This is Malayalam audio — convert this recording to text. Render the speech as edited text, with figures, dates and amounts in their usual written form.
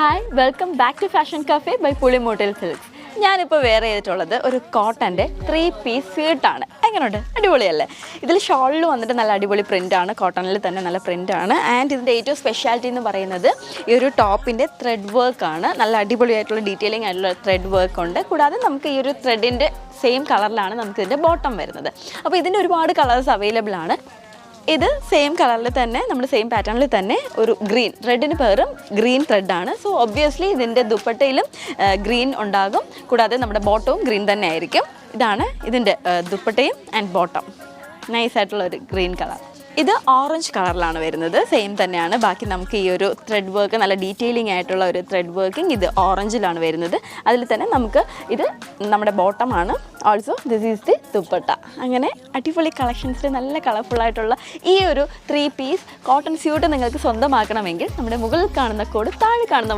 Hi welcome back to fashion cafe by Pulimoottil Silks. ഞാനിപ്പോൾ വെയർ ചെയ്തിട്ടുള്ളത് ഒരു കോട്ടൻ്റെ 3-piece സ്യൂട്ടാണ്. എങ്ങനെയുണ്ട്? അടിപൊളിയല്ലേ? ഇതിൽ ഷോളിൽ വന്നിട്ട് നല്ല അടിപൊളി പ്രിൻ്റാണ്, കോട്ടണിൽ തന്നെ നല്ല പ്രിൻ്റാണ്. ആൻഡ് ഇതിൻ്റെ ഏറ്റവും സ്പെഷ്യാലിറ്റി എന്ന് പറയുന്നത് ഈ ഒരു ടോപ്പിൻ്റെ ത്രെഡ് വർക്കാണ്. നല്ല അടിപൊളിയായിട്ടുള്ള ഡീറ്റെയിലിംഗ് ആയിട്ടുള്ള ത്രെഡ് വർക്ക് ഉണ്ട്. കൂടാതെ നമുക്ക് ഈ ഒരു ത്രെഡിൻ്റെ സെയിം കളറിലാണ് നമുക്ക് ഇതിൻ്റെ ബോട്ടം വരുന്നത്. അപ്പോൾ ഇതിൻ്റെ ഒരുപാട് കളേഴ്സ് അവൈലബിൾ ആണ്. ഇത് സെയിം കളറിൽ തന്നെ നമ്മുടെ സെയിം പാറ്റേണിൽ തന്നെ ഒരു ഗ്രീൻ റെഡിന് പകരം ഗ്രീൻ ത്രെഡാണ്. സോ ഒബ്വിയസ്ലി ഇതിൻ്റെ ദുപ്പട്ടയിലും ഗ്രീൻ ഉണ്ടാകും. കൂടാതെ നമ്മുടെ ബോട്ടവും ഗ്രീൻ തന്നെ ആയിരിക്കും. ഇതാണ് ഇതിൻ്റെ ദുപ്പട്ടയും ആൻഡ് ബോട്ടം. നൈസായിട്ടുള്ള ഒരു ഗ്രീൻ കളർ. ഇത് ഓറഞ്ച് കളറിലാണ് വരുന്നത്. സെയിം തന്നെയാണ്. ബാക്കി നമുക്ക് ഈ ഒരു ത്രെഡ് വർക്ക് നല്ല ഡീറ്റെയിലിംഗ് ആയിട്ടുള്ള ഒരു ത്രെഡ് വർക്കിംഗ് ഇത് ഓറഞ്ചിലാണ് വരുന്നത്. അതിൽ തന്നെ നമുക്ക് ഇത് നമ്മുടെ ബോട്ടമാണ്. Also this is the dupatta. അങ്ങനെ അടിപൊളി കളക്ഷൻസിൽ നല്ല കളർഫുള്ളായിട്ടുള്ള ഈ ഒരു 3-piece കോട്ടൺ സ്യൂട്ട് നിങ്ങൾക്ക് സ്വന്തമാക്കണമെങ്കിൽ നമ്മുടെ മുകളിൽ കാണുന്ന കോഡ് താഴെ കാണുന്ന